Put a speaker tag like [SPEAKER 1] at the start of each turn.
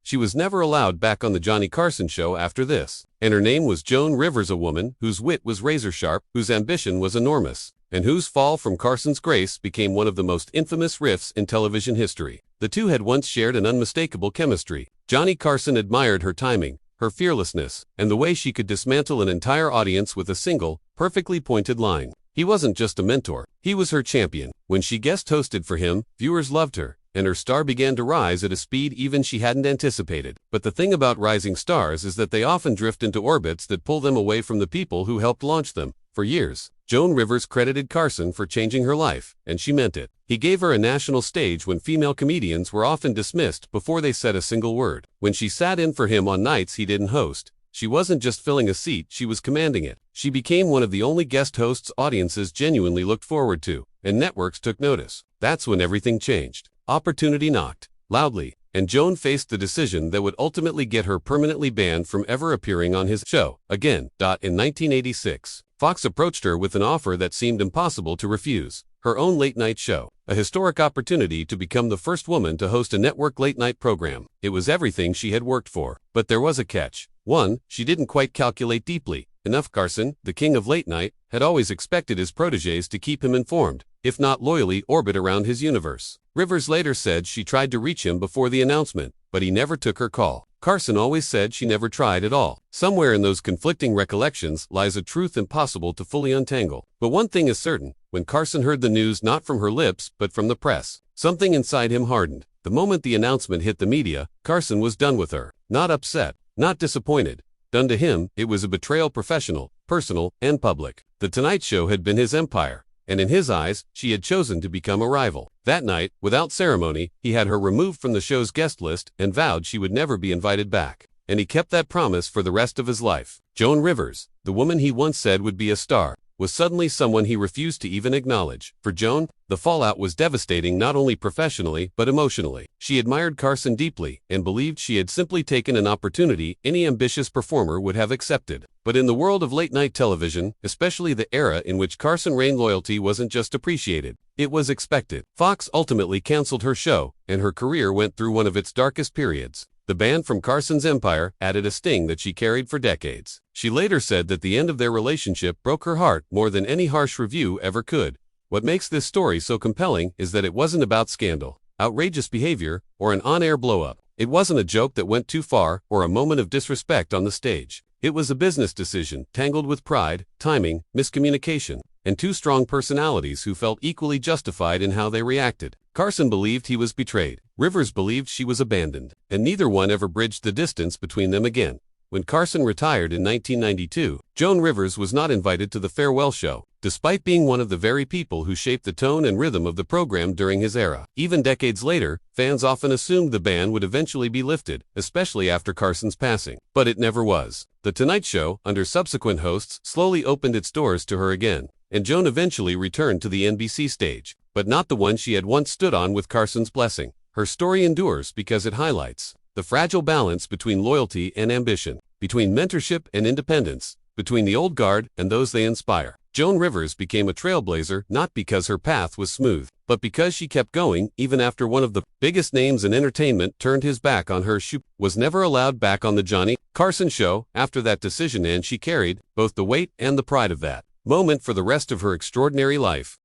[SPEAKER 1] She was never allowed back on the Johnny Carson show after this. And her name was Joan Rivers, a woman whose wit was razor-sharp, whose ambition was enormous, and whose fall from Carson's grace became one of the most infamous rifts in television history. The two had once shared an unmistakable chemistry. Johnny Carson admired her timing, her fearlessness, and the way she could dismantle an entire audience with a single, perfectly pointed line. He wasn't just a mentor, he was her champion. When she guest hosted for him, viewers loved her, and her star began to rise at a speed even she hadn't anticipated. But the thing about rising stars is that they often drift into orbits that pull them away from the people who helped launch them. For years, Joan Rivers credited Carson for changing her life, and she meant it. He gave her a national stage when female comedians were often dismissed before they said a single word. When she sat in for him on nights he didn't host, she wasn't just filling a seat, she was commanding it. She became one of the only guest hosts audiences genuinely looked forward to, and networks took notice. That's when everything changed. Opportunity knocked loudly, and Joan faced the decision that would ultimately get her permanently banned from ever appearing on his show again. In 1986, Fox approached her with an offer that seemed impossible to refuse: her own late-night show, a historic opportunity to become the first woman to host a network late-night program. It was everything she had worked for, but there was a catch. One, she didn't quite calculate deeply enough. Carson, the king of late-night, had always expected his protégés to keep him informed, if not loyally orbit around his universe. Rivers later said she tried to reach him before the announcement, but he never took her call. Carson always said she never tried at all. Somewhere in those conflicting recollections lies a truth impossible to fully untangle. But one thing is certain: when Carson heard the news not from her lips but from the press, something inside him hardened. The moment the announcement hit the media, Carson was done with her. Not upset, not disappointed. Done to him, it was a betrayal, professional, personal, and public. The Tonight Show had been his empire, and in his eyes, she had chosen to become a rival. That night, without ceremony, he had her removed from the show's guest list and vowed she would never be invited back. And he kept that promise for the rest of his life. Joan Rivers, the woman he once said would be a star, was suddenly someone he refused to even acknowledge. For Joan, the fallout was devastating, not only professionally but emotionally. She admired Carson deeply and believed she had simply taken an opportunity any ambitious performer would have accepted. But in the world of late-night television, especially the era in which Carson reigned, loyalty wasn't just appreciated, it was expected. Fox ultimately canceled her show, and her career went through one of its darkest periods. The ban from Carson's empire added a sting that she carried for decades. She later said that the end of their relationship broke her heart more than any harsh review ever could. What makes this story so compelling is that it wasn't about scandal, outrageous behavior, or an on-air blow-up. It wasn't a joke that went too far or a moment of disrespect on the stage. It was a business decision, tangled with pride, timing, miscommunication, and two strong personalities who felt equally justified in how they reacted. Carson believed he was betrayed. Rivers believed she was abandoned, and neither one ever bridged the distance between them again. When Carson retired in 1992, Joan Rivers was not invited to the farewell show, despite being one of the very people who shaped the tone and rhythm of the program during his era. Even decades later, fans often assumed the ban would eventually be lifted, especially after Carson's passing. But it never was. The Tonight Show, under subsequent hosts, slowly opened its doors to her again, and Joan eventually returned to the NBC stage, but not the one she had once stood on with Carson's blessing. Her story endures because it highlights the fragile balance between loyalty and ambition, between mentorship and independence, between the old guard and those they inspire. Joan Rivers became a trailblazer not because her path was smooth, but because she kept going even after one of the biggest names in entertainment turned his back on her. She was never allowed back on the Johnny Carson show after that decision, and she carried both the weight and the pride of that moment for the rest of her extraordinary life.